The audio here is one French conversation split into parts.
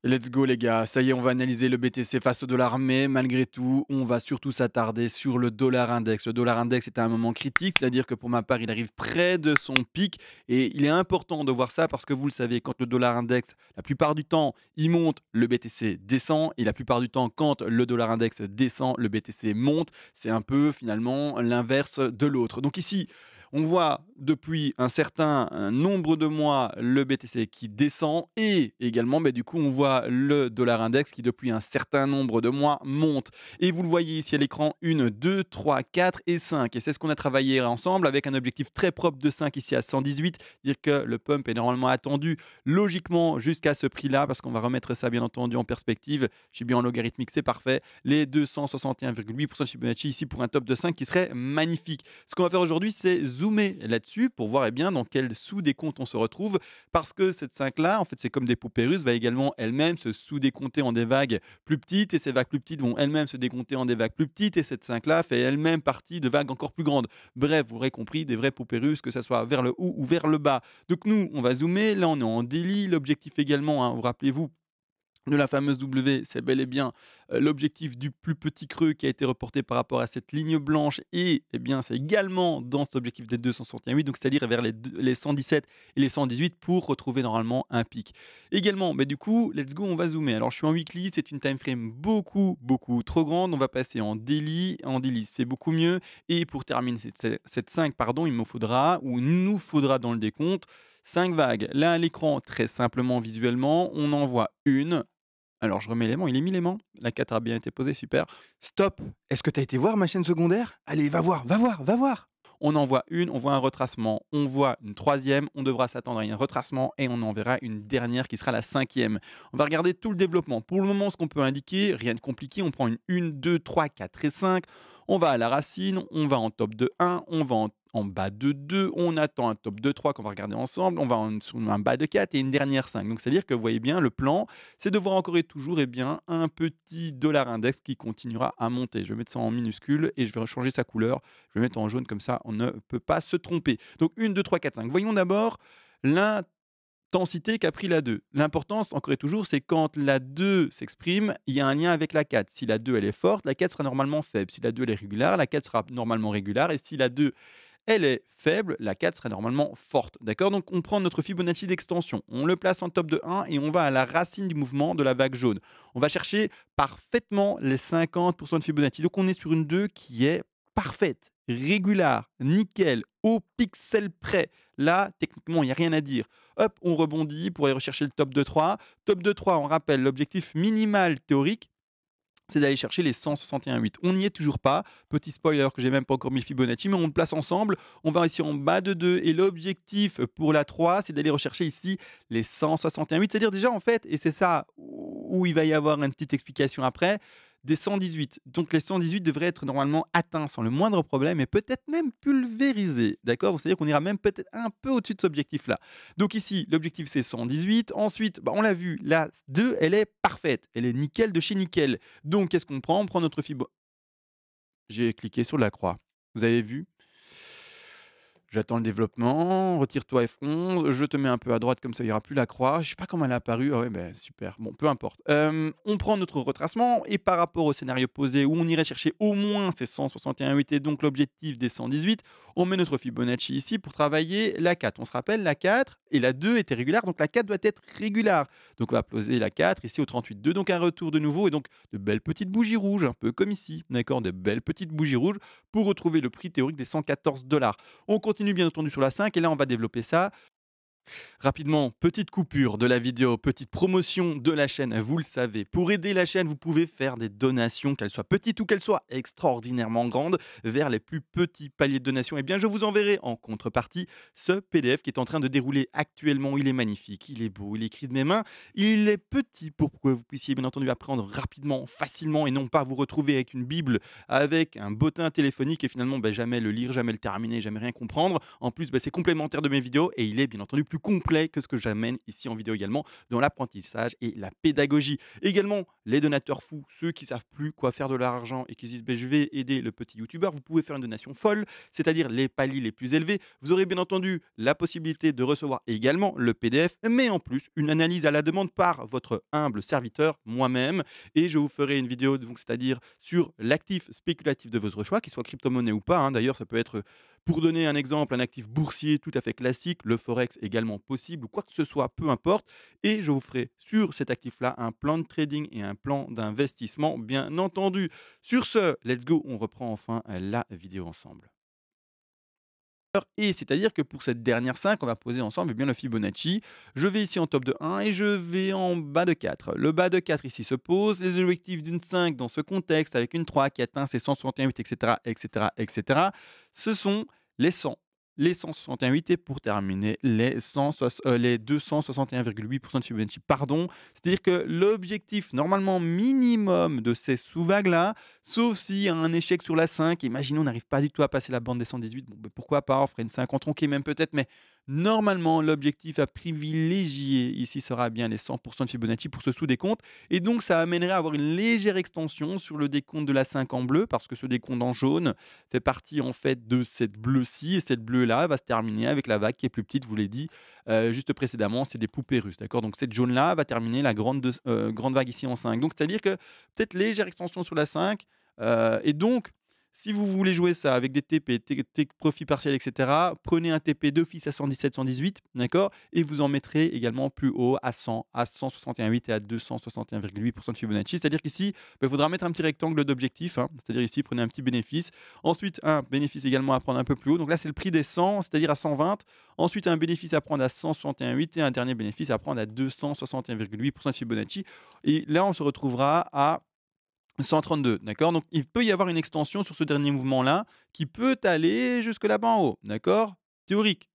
Let's go les gars, ça y est, on va analyser le BTC face au dollar, mais malgré tout, on va surtout s'attarder sur le dollar index. Le dollar index est à un moment critique, c'est-à-dire que pour ma part, il arrive près de son pic et il est important de voir ça parce que vous le savez, quand le dollar index, la plupart du temps, il monte, le BTC descend et la plupart du temps, quand le dollar index descend, le BTC monte. C'est un peu finalement l'inverse de l'autre. Donc ici, on voit depuis un certain nombre de mois le BTC qui descend et également, du coup, on voit le dollar index qui, depuis un certain nombre de mois, monte. Et vous le voyez ici à l'écran, 1, 2, 3, 4 et 5. Et c'est ce qu'on a travaillé ensemble avec un objectif très propre de 5 ici à 118. Dire que le pump est normalement attendu logiquement jusqu'à ce prix-là parce qu'on va remettre ça bien entendu en perspective. Je suis bien en logarithmique, c'est parfait. Les 261,8% de Fibonacci ici pour un top de 5 qui serait magnifique. Ce qu'on va faire aujourd'hui, c'est zoomer là-dessus pour voir dans quel sous-décompte on se retrouve. Parce que cette 5-là, en fait, c'est comme des poupées russes, va également elle-même se sous-décompter en des vagues plus petites. Et ces vagues plus petites vont elles-mêmes se décompter en des vagues plus petites. Et cette 5-là fait elle-même partie de vagues encore plus grandes. Bref, vous aurez compris, des vraies poupées russes, que ce soit vers le haut ou vers le bas. Donc nous, on va zoomer. Là, on est en daily. L'objectif également, vous rappelez-vous, de la fameuse W, c'est bel et bien l'objectif du plus petit creux qui a été reporté par rapport à cette ligne blanche et c'est également dans cet objectif des 261,8, donc c'est-à-dire vers les 117 et les 118 pour retrouver normalement un pic. Également, du coup, let's go, on va zoomer. Alors je suis en weekly, c'est une time frame beaucoup, beaucoup trop grande. On va passer en daily. En daily, c'est beaucoup mieux. Et pour terminer cette 5, pardon, il me faudra, ou nous faudra dans le décompte, 5 vagues. Là, à l'écran, très simplement visuellement, on en voit une. Alors, je remets l'aimant, il est mis l'aimant. La 4 a bien été posée, super. Stop. Est-ce que tu as été voir ma chaîne secondaire? Allez, va voir, va voir, va voir. On en voit une, on voit un retracement, on voit une troisième, on devra s'attendre à un retracement et on en verra une dernière qui sera la cinquième. On va regarder tout le développement. Pour le moment, ce qu'on peut indiquer, rien de compliqué, on prend une 1, 2, 3, 4 et 5. On va à la racine, on va en top de 1, on va en bas de 2, on attend un top de 3 qu'on va regarder ensemble, on va en dessous un bas de 4 et une dernière 5. Donc c'est-à-dire que vous voyez bien, le plan, c'est de voir encore et toujours un petit dollar index qui continuera à monter. Je vais mettre ça en minuscule et je vais changer sa couleur. Je vais mettre en jaune comme ça, on ne peut pas se tromper. Donc 1, 2, 3, 4, 5. Voyons d'abord l'intensité qu'a pris la 2. L'importance, encore et toujours, c'est quand la 2 s'exprime, il y a un lien avec la 4. Si la 2 elle est forte, la 4 sera normalement faible. Si la 2 elle est régulière, la 4 sera normalement régulière. Et si la 2 elle est faible, la 4 serait normalement forte. D'accord? Donc on prend notre Fibonacci d'extension, on le place en top de 1 et on va à la racine du mouvement de la vague jaune. On va chercher parfaitement les 50% de Fibonacci. Donc on est sur une 2 qui est parfaite, régulière, nickel, au pixel près. Là, techniquement, il n'y a rien à dire. Hop, on rebondit pour aller rechercher le top de 3. Top de 3, on rappelle l'objectif minimal théorique, c'est d'aller chercher les 161,8. On n'y est toujours pas. Petit spoiler que j'ai même pas encore mis le Fibonacci, mais on le place ensemble. On va ici en bas de 2 et l'objectif pour la 3, c'est d'aller rechercher ici les 161,8. C'est-à-dire déjà en fait, et c'est ça où il va y avoir une petite explication après, des 118. Donc les 118 devraient être normalement atteints sans le moindre problème et peut-être même pulvérisés. D'accord? C'est-à-dire qu'on ira même peut-être un peu au-dessus de cet objectif-là. Donc ici, l'objectif c'est 118. Ensuite, on l'a vu, la 2, elle est parfaite. Elle est nickel de chez nickel. Donc qu'est-ce qu'on prend? On prend notre fibre. J'ai cliqué sur la croix. Vous avez vu? J'attends le développement, retire-toi F11, je te mets un peu à droite comme ça il y aura plus la croix. Je sais pas comment elle est apparue. Ah ouais, super. Bon, peu importe. On prend notre retracement et par rapport au scénario posé où on irait chercher au moins ces 161,8 et donc l'objectif des 118, on met notre Fibonacci ici pour travailler la 4. On se rappelle, la 4 et la 2 étaient régulières, donc la 4 doit être régulière. Donc on va poser la 4 ici au 38,2, donc un retour de nouveau et donc de belles petites bougies rouges, un peu comme ici, d'accord? De belles petites bougies rouges pour retrouver le prix théorique des 114 $. On continue bien entendu sur la 5 et là on va développer ça. Rapidement, petite coupure de la vidéo, petite promotion de la chaîne, vous le savez. Pour aider la chaîne, vous pouvez faire des donations, qu'elles soient petites ou qu'elles soient extraordinairement grandes, vers les plus petits paliers de donations. Eh bien, je vous enverrai en contrepartie ce PDF qui est en train de dérouler actuellement. Il est magnifique, il est beau, il est écrit de mes mains. Il est petit pour que vous puissiez bien entendu apprendre rapidement, facilement et non pas vous retrouver avec une Bible, avec un bottin téléphonique et finalement jamais le lire, jamais le terminer, jamais rien comprendre. En plus, c'est complémentaire de mes vidéos et il est bien entendu plus complet que ce que j'amène ici en vidéo également dans l'apprentissage et la pédagogie. Également, les donateurs fous, ceux qui savent plus quoi faire de leur argent et qui se disent: ben, je vais aider le petit youtubeur, vous pouvez faire une donation folle, c'est-à-dire les paliers les plus élevés. Vous aurez bien entendu la possibilité de recevoir également le PDF, mais en plus une analyse à la demande par votre humble serviteur, moi-même, et je vous ferai une vidéo, donc c'est-à-dire sur l'actif spéculatif de votre choix, qu'il soit crypto-monnaie ou pas, hein. D'ailleurs, ça peut être, pour donner un exemple, un actif boursier tout à fait classique, le forex également possible, ou quoi que ce soit, peu importe. Et je vous ferai sur cet actif-là un plan de trading et un plan d'investissement, bien entendu. Sur ce, let's go, on reprend enfin la vidéo ensemble. Et c'est-à-dire que pour cette dernière 5, on va poser ensemble, eh bien, le Fibonacci. Je vais ici en top de 1 et je vais en bas de 4. Le bas de 4 ici se pose. Les objectifs d'une 5 dans ce contexte avec une 3 qui atteint ses 161,8, etc., etc., etc., ce sont les 100. Les 161,8 et pour terminer, les 261,8% de Fibonacci. Pardon. C'est-à-dire que l'objectif normalement minimum de ces sous-vagues-là, sauf s'il y a un échec sur la 5, imaginons on n'arrive pas du tout à passer la bande des 118, bon, ben pourquoi pas, on ferait une 5 en tronqué même peut-être, mais normalement l'objectif à privilégier ici sera bien les 100% de Fibonacci pour ce sous-décompte, et donc ça amènerait à avoir une légère extension sur le décompte de la 5 en bleu, parce que ce décompte en jaune fait partie en fait de cette bleue-ci, et cette bleue-là va se terminer avec la vague qui est plus petite, je vous l'ai dit juste précédemment, c'est des poupées russes, d'accord. Donc cette jaune-là va terminer la grande vague ici en 5. Donc c'est-à-dire que peut-être légère extension sur la 5, et donc, si vous voulez jouer ça avec des TP, profit partiel, etc., prenez un TP d'office à 117, 118, d'accord, et vous en mettrez également plus haut à 100, à 161,8 et à 261,8% de Fibonacci. C'est-à-dire qu'ici, il faudra mettre un petit rectangle d'objectif, hein, c'est-à-dire ici, prenez un petit bénéfice. Ensuite, un bénéfice également à prendre un peu plus haut. Donc là, c'est le prix des 100, c'est-à-dire à 120. Ensuite, un bénéfice à prendre à 161,8 et un dernier bénéfice à prendre à 261,8% de Fibonacci. Et là, on se retrouvera à 132, d'accord. Donc il peut y avoir une extension sur ce dernier mouvement-là qui peut aller jusque là-bas en haut, d'accord. Théorique,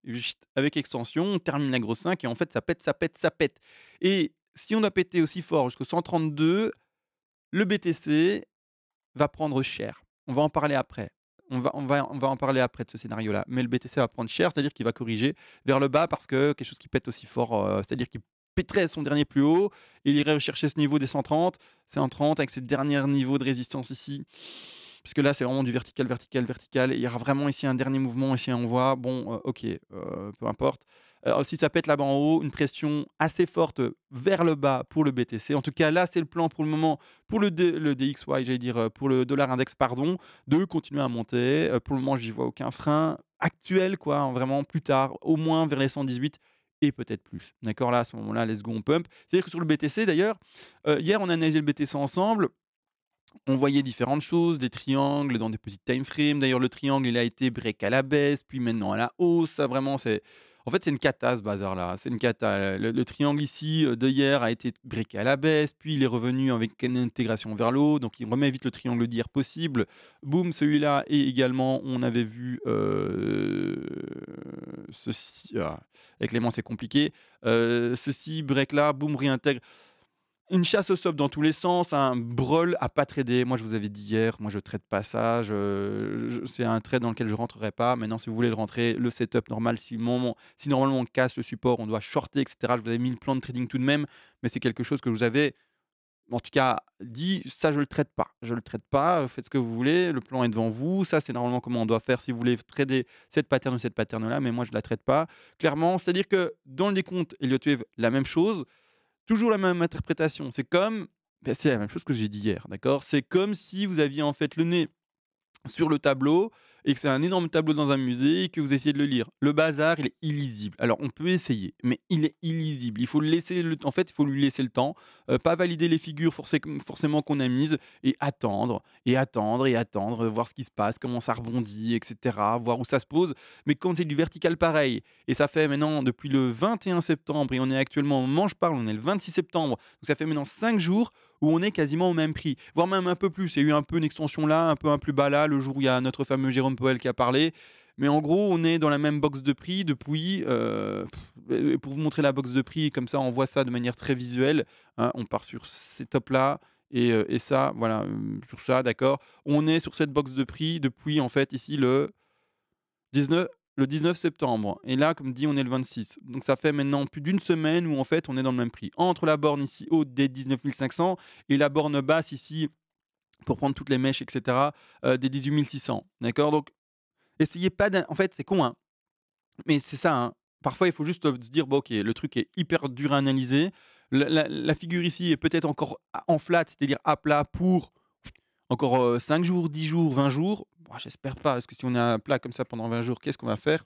avec extension, on termine la grosse 5 et en fait ça pète, ça pète, ça pète. Et si on a pété aussi fort jusqu'au 132, le BTC va prendre cher. On va en parler après. On va en parler après de ce scénario-là. Mais le BTC va prendre cher, c'est-à-dire qu'il va corriger vers le bas parce que quelque chose qui pète aussi fort, c'est-à-dire qu'il pèterait son dernier plus haut, et il irait rechercher ce niveau des 130. C'est un 30 avec ce dernier niveau de résistance ici. Parce que là, c'est vraiment du vertical, vertical, vertical. Et il y aura vraiment ici un dernier mouvement. Ici, on voit, bon, ok, peu importe. Si ça pète là-bas en haut, une pression assez forte vers le bas pour le BTC. En tout cas, là, c'est le plan pour le moment, pour le DXY, j'allais dire, pour le dollar index, pardon, de continuer à monter. Pour le moment, je n'y vois aucun frein actuel, quoi, hein, vraiment plus tard, au moins vers les 118 et peut-être plus. D'accord, là, à ce moment-là, let's go, on pump. C'est-à-dire que sur le BTC, d'ailleurs, hier, on a analysé le BTC ensemble. On voyait différentes choses, des triangles dans des petits time frames. D'ailleurs, le triangle, il a été break à la baisse, puis maintenant à la hausse. Ça, vraiment, c'est. En fait, c'est une cata, ce bazar-là. C'est une cata. Le triangle ici de hier a été breaké à la baisse, puis il est revenu avec une intégration vers le haut. Donc, il remet vite le triangle d'hier possible. Boum, celui-là. Et également, on avait vu ceci. Avec les mains, c'est compliqué. Ceci, break là, boum, réintègre. Une chasse au stop dans tous les sens, un brawl à pas trader. Moi, je vous avais dit hier, moi je trade pas ça. C'est un trade dans lequel je rentrerai pas. Maintenant, si vous voulez le rentrer, le setup normal, si normalement on casse le support, on doit shorter, etc. Je vous avais mis le plan de trading tout de même, mais c'est quelque chose que je vous avais, en tout cas, dit. Ça, je le traite pas. Je le traite pas. Faites ce que vous voulez. Le plan est devant vous. Ça, c'est normalement comment on doit faire si vous voulez trader cette pattern ou cette pattern-là. Mais moi, je la traite pas. Clairement, c'est-à-dire que dans le décompte Elliott Wave, la même chose. Toujours la même interprétation. C'est la même chose que j'ai dit hier, d'accord. C'est comme si vous aviez en fait le nez sur le tableau et que c'est un énorme tableau dans un musée et que vous essayez de le lire. Le bazar, il est illisible. Alors, on peut essayer, mais il est illisible. Il faut en fait, il faut lui laisser le temps, pas valider les figures forcément qu'on a mises et attendre, et attendre, et attendre, voir ce qui se passe, comment ça rebondit, etc., voir où ça se pose. Mais quand c'est du vertical pareil, et ça fait maintenant depuis le 21 septembre, et on est actuellement, au moment où je parle, on est le 26 septembre, donc ça fait maintenant 5 jours, où on est quasiment au même prix, voire même un peu plus. Il y a eu un peu une extension là, un peu un plus bas là, le jour où il y a notre fameux Jérôme Powell qui a parlé. Mais en gros, on est dans la même box de prix depuis. Pour vous montrer la box de prix, comme ça, on voit ça de manière très visuelle, hein. On part sur ces tops là. Et ça, voilà, sur ça, d'accord. On est sur cette box de prix depuis, en fait, ici, le 19, le 19 septembre et là, comme dit, on est le 26. Donc ça fait maintenant plus d'une semaine où en fait, on est dans le même prix. Entre la borne ici haute des 19 500 et la borne basse ici, pour prendre toutes les mèches et cetera, des 18 600. D'accord? Donc essayez pas en fait, c'est con, hein, mais c'est ça, hein. Parfois, il faut juste, se dire: «Bon OK, le truc est hyper dur à analyser. La figure ici est peut-être encore en flat, c'est-à-dire à plat pour encore, 5 jours, 10 jours, 20 jours». Bah, j'espère pas, parce que si on est à plat comme ça pendant 20 jours, qu'est-ce qu'on va faire?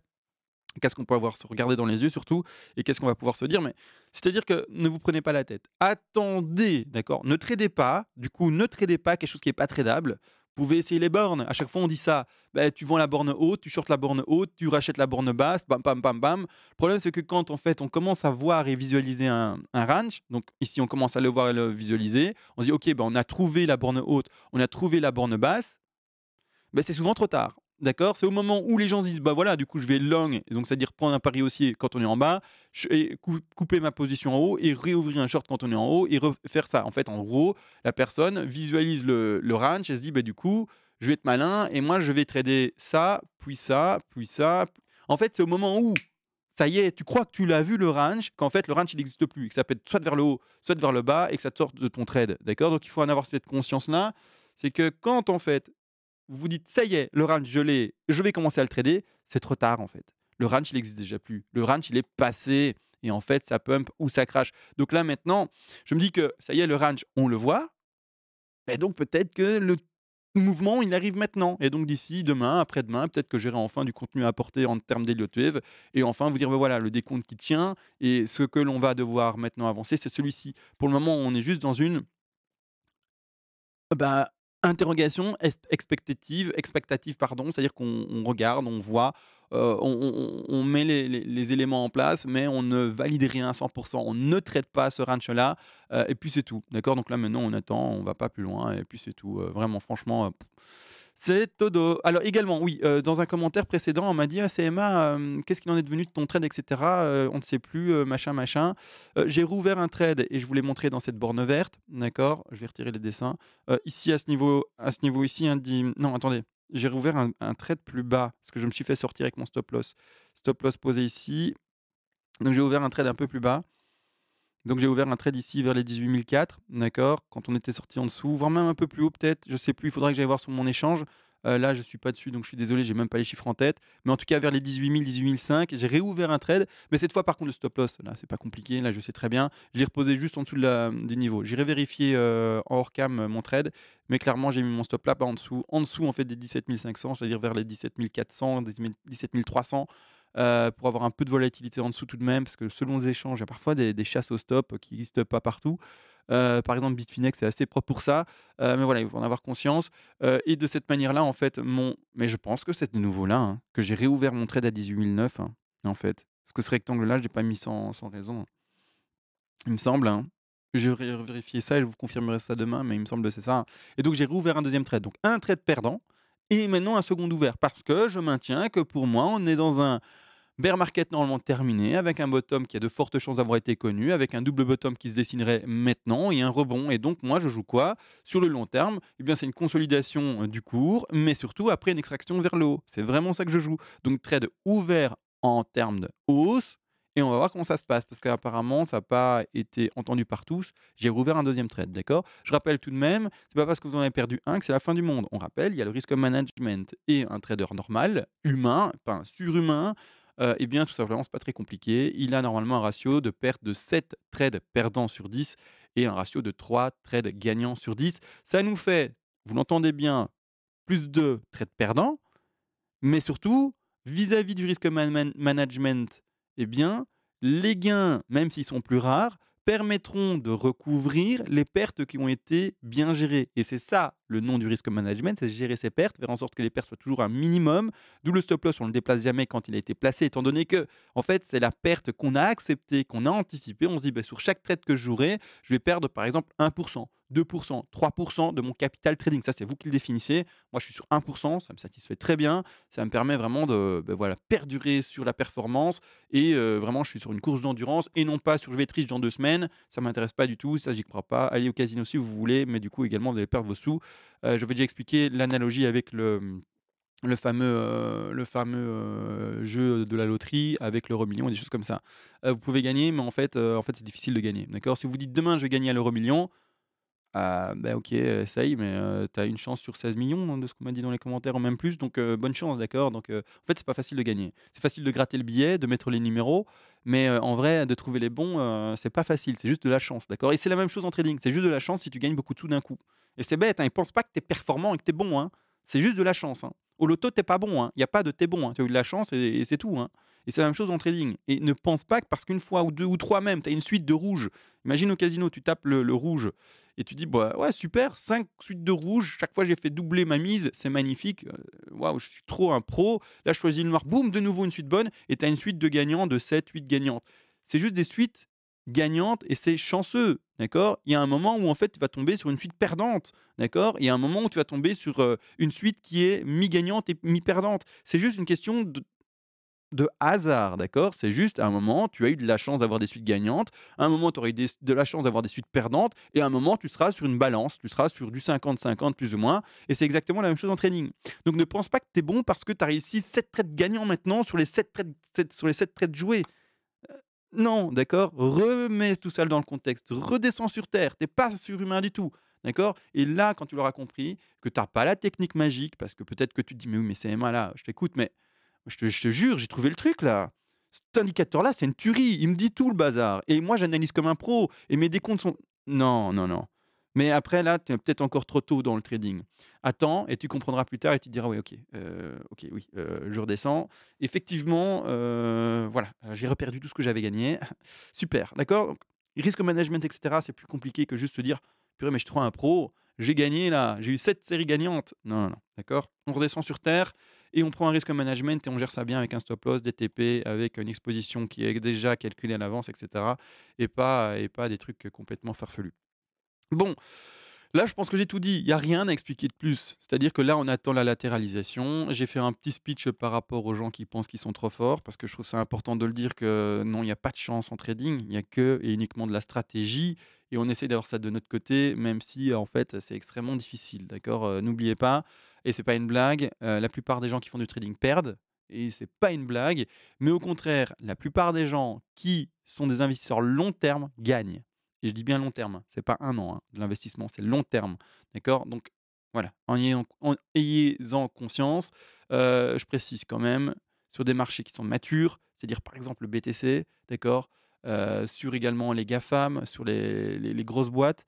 Qu'est-ce qu'on peut avoir se regarder dans les yeux surtout et qu'est-ce qu'on va pouvoir se dire? Mais c'est-à-dire que ne vous prenez pas la tête. Attendez, d'accord? Ne tradez pas, du coup, ne tradez pas quelque chose qui est pas tradable. Vous pouvez essayer les bornes. À chaque fois, on dit ça. Bah, tu vends la borne haute, tu shortes la borne haute, tu rachètes la borne basse, bam, bam, bam, bam. Le problème, c'est que quand en fait, on commence à voir et visualiser un range, donc ici, on commence à le voir et le visualiser, on se dit, OK, bah, on a trouvé la borne haute, on a trouvé la borne basse, bah, c'est souvent trop tard. D'accord? C'est au moment où les gens se disent: «Bah, voilà, du coup, je vais long», et donc c'est-à-dire prendre un pari haussier quand on est en bas, et couper ma position en haut et réouvrir un short quand on est en haut et refaire ça. En fait, en gros, la personne visualise le range et se dit: «Bah, du coup, je vais être malin et moi, je vais trader ça, puis ça, puis ça». En fait, c'est au moment où, ça y est, tu crois que tu l'as vu le range, qu'en fait, le range, il n'existe plus et que ça peut être soit vers le haut, soit vers le bas et que ça te sorte de ton trade. D'accord? Donc il faut en avoir cette conscience-là. C'est que quand, en fait, vous vous dites: «Ça y est, le range, je l'ai, je vais commencer à le trader», c'est trop tard en fait. Le range, il existe déjà plus. Le range, il est passé et en fait, ça pump ou ça crache. Donc là, maintenant, je me dis que ça y est, le range, on le voit, et donc peut-être que le mouvement, il arrive maintenant et donc d'ici demain, après-demain, peut-être que j'aurai enfin du contenu à apporter en termes d'Elliott Wave et enfin vous dire: «Bah, voilà, le décompte qui tient et ce que l'on va devoir maintenant avancer, c'est celui-ci». Pour le moment, on est juste dans une, bah, interrogation expectative pardon, c'est-à-dire qu'on regarde, on voit, on met les éléments en place, mais on ne valide rien à 100. On ne traite pas ce ranch-là, et puis c'est tout, d'accord? Donc là, maintenant, on attend, on va pas plus loin et puis c'est tout, vraiment franchement, c'est todo. Alors également, oui, dans un commentaire précédent, on m'a dit: «Ah CMA, qu'est-ce qu'il en est devenu de ton trade et cetera? On ne sait plus, machin, machin». J'ai rouvert un trade et je vous l'ai montré dans cette borne verte, d'accord? Je vais retirer les dessins. Ici à ce niveau ici, hein, non attendez, j'ai rouvert un trade plus bas, parce que je me suis fait sortir avec mon stop loss. Stop loss posé ici, donc j'ai ouvert un trade un peu plus bas. Donc j'ai ouvert un trade ici vers les 18 004, d'accord? Quand on était sorti en dessous, voire même un peu plus haut peut-être, je sais plus, il faudrait que j'aille voir sur mon échange. Là, je suis pas dessus, donc je suis désolé, j'ai même pas les chiffres en tête. Mais en tout cas, vers les 18 000, 18 500, j'ai réouvert un trade. Mais cette fois, par contre, le stop loss, là, c'est pas compliqué. Là, je sais très bien. Je l'ai reposé juste en dessous du niveau. J'irai vérifier en hors cam mon trade. Mais clairement, j'ai mis mon stop là, pas en dessous. En dessous, en fait, des 17 500, c'est-à-dire vers les 17 400, 17 300. Pour avoir un peu de volatilité en dessous tout de même, parce que selon les échanges, il y a parfois des chasses au stop qui n'existent pas partout. Par exemple, Bitfinex, c'est assez propre pour ça. Mais voilà, il faut en avoir conscience. Et de cette manière-là, en fait, mais je pense que c'est de nouveau là, hein, que j'ai réouvert mon trade à 18 009, hein, en fait. Parce que ce rectangle-là, je l'ai pas mis sans raison, hein. Il me semble, hein. Je vais vérifier ça et je vous confirmerai ça demain, mais il me semble que c'est ça, hein. Et donc j'ai rouvert un deuxième trade. Donc un trade perdant et maintenant un second ouvert. Parce que je maintiens que pour moi, on est dans un bear market normalement terminé, avec un bottom qui a de fortes chances d'avoir été connu, avec un double bottom qui se dessinerait maintenant et un rebond. Et donc moi, je joue quoi? Sur le long terme, eh bien, c'est une consolidation du cours, mais surtout après une extraction vers le haut. C'est vraiment ça que je joue. Donc trade ouvert en termes de hausse, et on va voir comment ça se passe, parce qu'apparemment, ça n'a pas été entendu par tous. J'ai rouvert un deuxième trade, d'accord? Je rappelle tout de même, c'est pas parce que vous en avez perdu un que c'est la fin du monde. On rappelle, il y a le risk management et un trader normal, humain, pas un surhumain. Eh bien, tout simplement, c'est pas très compliqué. Il a normalement un ratio de perte de 7 trades perdants sur 10 et un ratio de 3 trades gagnants sur 10. Ça nous fait, vous l'entendez bien, plus de trades perdants, mais surtout, vis-à-vis du risk management, eh bien, les gains, même s'ils sont plus rares, permettront de recouvrir les pertes qui ont été bien gérées. Et c'est ça le nom du risk management, c'est gérer ses pertes, faire en sorte que les pertes soient toujours un minimum. D'où le stop loss, on ne le déplace jamais quand il a été placé, étant donné que, en fait, c'est la perte qu'on a acceptée, qu'on a anticipée. On se dit, bah, sur chaque trade que je jouerai, je vais perdre par exemple 1%, 2%, 3% de mon capital trading. Ça, c'est vous qui le définissez. Moi, je suis sur 1%, ça me satisfait très bien. Ça me permet vraiment de, voilà, perdurer sur la performance et vraiment, je suis sur une course d'endurance et non pas sur je vais être riche dans 2 semaines. Ça m'intéresse pas du tout, ça, j'y crois pas. Allez au casino si vous voulez, mais du coup, également, vous allez perdre vos sous. Je vais déjà expliquer l'analogie avec jeu de la loterie avec l'euro-million et des choses comme ça. Vous pouvez gagner, mais en fait, c'est difficile de gagner, d'accord? Si vous dites: «Demain, je vais gagner à l'euro-million», ah, bah, OK, essaye, mais tu as une chance sur 16 millions, hein, de ce qu'on m'a dit dans les commentaires ou même plus, donc bonne chance, d'accord? Donc en fait, c'est pas facile de gagner. C'est facile de gratter le billet, de mettre les numéros, mais en vrai, de trouver les bons, c'est pas facile, c'est juste de la chance, d'accord? Et c'est la même chose en trading, c'est juste de la chance si tu gagnes beaucoup de sous d'un coup. Et c'est bête, hein, ils pensent pas que tu es performant et que tu es bon, hein. C'est juste de la chance, hein. Au loto, tu pas bon, hein. Il y a pas de «tu es bon», hein. Tu as eu de la chance et c'est tout, hein. Et c'est la même chose en trading. Et ne pense pas que parce qu'une fois ou 2 ou 3 même, tu as une suite de rouges. Imagine au casino, tu tapes le rouge et tu dis: «Bah, ouais, super, 5 suites de rouge, chaque fois j'ai fait doubler ma mise, c'est magnifique, waouh, je suis trop un pro». Là, je choisis le noir, boum, de nouveau une suite bonne et tu as une suite de gagnants de 7, 8 gagnantes. C'est juste des suites gagnantes et c'est chanceux, d'accord? Il y a un moment où en fait, tu vas tomber sur une suite perdante, d'accord? Il y a un moment où tu vas tomber sur, une suite qui est mi-gagnante et mi-perdante. C'est juste une question de hasard, d'accord? C'est juste à un moment, tu as eu de la chance d'avoir des suites gagnantes, à un moment, tu aurais eu de la chance d'avoir des suites perdantes, et à un moment, tu seras sur une balance, tu seras sur du 50-50 plus ou moins, et c'est exactement la même chose en trading. Donc ne pense pas que tu es bon parce que tu as réussi 7 trades gagnants maintenant sur les 7 trades, sur les 7 trades joués. Non, d'accord? Remets tout ça dans le contexte, redescends sur terre, t'es pas surhumain du tout, d'accord? Et là, quand tu l'auras compris, que tu as pas la technique magique, parce que peut-être que tu te dis: «Mais oui, mais c'est Emma là, je t'écoute, mais je te jure, j'ai trouvé le truc là. Cet indicateur-là, c'est une tuerie. Il me dit tout le bazar. Et moi, j'analyse comme un pro. Et mes décomptes sont. Non, non, non. Mais après, là, tu es peut-être encore trop tôt dans le trading. Attends et tu comprendras plus tard et tu te diras: «Oui, OK, OK, oui, je redescends. Effectivement, voilà, j'ai reperdu tout ce que j'avais gagné. Super, d'accord?» Donc, risque management, et cetera, c'est plus compliqué que juste se dire: «Purée, mais je suis trop un pro. J'ai gagné là, j'ai eu 7 séries gagnantes». Non, non, non, d'accord? On redescend sur terre et on prend un risque management et on gère ça bien avec un stop loss, des TP, avec une exposition qui est déjà calculée à l'avance, et cetera, et pas des trucs complètement farfelus. Bon, là, je pense que j'ai tout dit. Il y a rien à expliquer de plus. C'est-à-dire que là, on attend la latéralisation. J'ai fait un petit speech par rapport aux gens qui pensent qu'ils sont trop forts, parce que je trouve ça important de le dire que non, il n'y a pas de chance en trading. Il y a que et uniquement de la stratégie et on essaie d'avoir ça de notre côté, même si, en fait, c'est extrêmement difficile, d'accord? N'oubliez pas et c'est pas une blague, la plupart des gens qui font du trading perdent et c'est pas une blague, mais au contraire, la plupart des gens qui sont des investisseurs long terme gagnent. Et je dis bien long terme, hein, c'est pas un an, hein, de l'investissement, c'est long terme, d'accord? Donc voilà, ayez-en conscience. Je précise quand même, sur des marchés qui sont matures, c'est-à-dire par exemple le BTC, d'accord? Sur également les GAFAM, sur les grosses boîtes,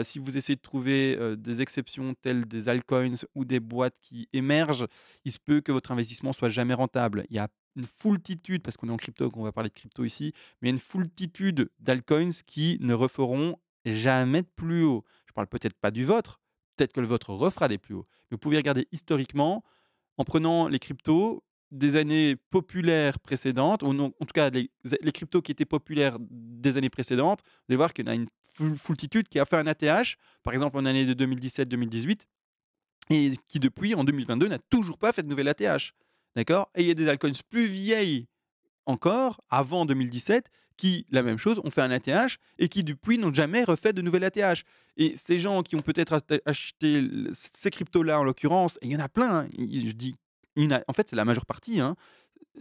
si vous essayez de trouver, des exceptions telles des altcoins ou des boîtes qui émergent, il se peut que votre investissement soit jamais rentable. Il y a une foultitude, parce qu'on est en crypto, qu'on va parler de crypto ici, mais il y a une foultitude d'altcoins qui ne referont jamais de plus haut. Je parle peut-être pas du vôtre, peut-être que le vôtre refera des plus hauts. Mais vous pouvez regarder historiquement, en prenant les cryptos des années populaires précédentes, ou non, en tout cas les cryptos qui étaient populaires des années précédentes, vous allez voir qu'il y en a une foultitude qui a fait un ATH, par exemple en année de 2017-2018, et qui depuis, en 2022, n'a toujours pas fait de nouvelle ATH. D'accord? Et il y a des altcoins plus vieilles encore, avant 2017, qui, la même chose, ont fait un ATH et qui depuis n'ont jamais refait de nouvelle ATH. Et ces gens qui ont peut-être acheté ces cryptos-là, en l'occurrence, et il y en a plein, hein, je dis, en fait, c'est la majeure partie, hein,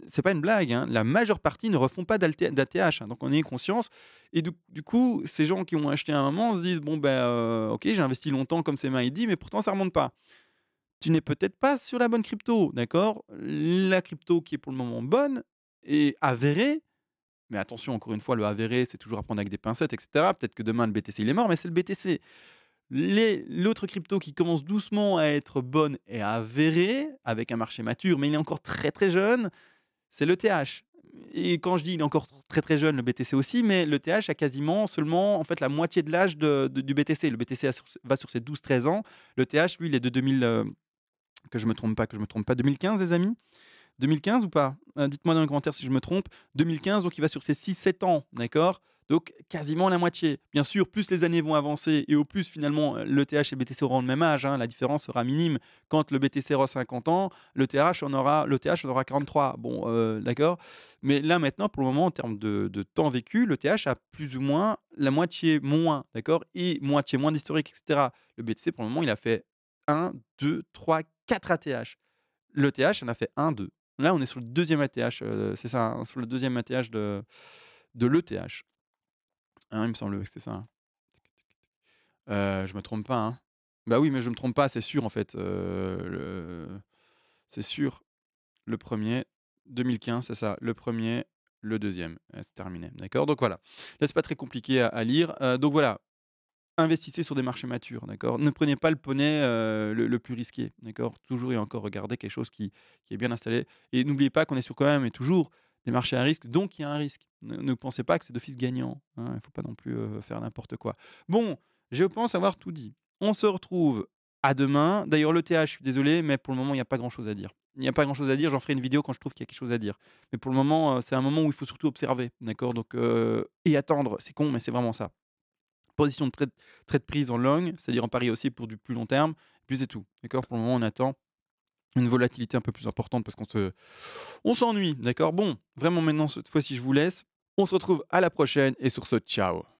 c'est pas une blague, hein, la majeure partie ne refont pas d'ATH, hein, donc on ait conscience. Et du coup, ces gens qui ont acheté à un moment se disent: bon, ben, ok, j'ai investi longtemps, comme c'est m'a dit, mais pourtant ça remonte pas. Tu n'es peut-être pas sur la bonne crypto, d'accord? La crypto qui est pour le moment bonne et avérée, mais attention, encore une fois, le avéré, c'est toujours à prendre avec des pincettes, et cetera. Peut-être que demain, le BTC, il est mort, mais c'est le BTC. L'autre crypto qui commence doucement à être bonne et avérée, avec un marché mature, mais il est encore très très jeune, c'est l'ETH. Et quand je dis il est encore très très jeune, le BTC aussi, mais l'ETH a quasiment seulement en fait la moitié de l'âge du BTC. Le BTC va sur ses 12-13 ans. L'ETH, lui, il est de 2000, que je me trompe pas, 2015, les amis? 2015 ou pas? Dites-moi dans les commentaires si je me trompe. 2015, donc il va sur ses 6-7 ans, d'accord? Donc quasiment la moitié. Bien sûr, plus les années vont avancer et au plus finalement l'ETH et le BTC auront le même âge, hein, la différence sera minime. Quand le BTC aura 50 ans, l'ETH en aura 43. Bon, d'accord? Mais là maintenant, pour le moment, en termes de temps vécu, l'ETH a plus ou moins la moitié moins, d'accord? Et moitié moins d'historique, etc. Le BTC, pour le moment, il a fait un, 2, 3, 4 ATH. l'ETH, on a fait 1-2. Là, on est sur le deuxième ATH, c'est ça, hein, sur le deuxième ATH de l'ETH. Hein, il me semble que c'était ça, hein. Je me trompe pas, hein? Bah oui, mais je me trompe pas, c'est sûr en fait, c'est sûr. Le premier, 2015, c'est ça. Le premier, le deuxième, c'est terminé, d'accord? Donc voilà. Là, c'est pas très compliqué à lire, donc voilà, investissez sur des marchés matures, d'accord? Ne prenez pas le poney, le plus risqué, d'accord? Toujours et encore regardez quelque chose qui est bien installé et n'oubliez pas qu'on est sur quand même et toujours des marchés à risque, donc il y a un risque. Ne pensez pas que c'est d'office gagnant, hein, il ne faut pas non plus, faire n'importe quoi. Bon, je pense avoir tout dit. On se retrouve à demain. D'ailleurs l'ETH, je suis désolé, mais pour le moment, il n'y a pas grand chose à dire. Il n'y a pas grand chose à dire, j'en ferai une vidéo quand je trouve qu'il y a quelque chose à dire. Mais pour le moment, c'est un moment où il faut surtout observer, d'accord? Donc et attendre, c'est con, mais c'est vraiment ça. Position de trade prise en long, c'est-à-dire en pari aussi pour du plus long terme, puis c'est tout, d'accord? Pour le moment, on attend une volatilité un peu plus importante parce on s'ennuie, d'accord? Bon, vraiment maintenant cette fois-ci, je vous laisse. On se retrouve à la prochaine et sur ce, ciao.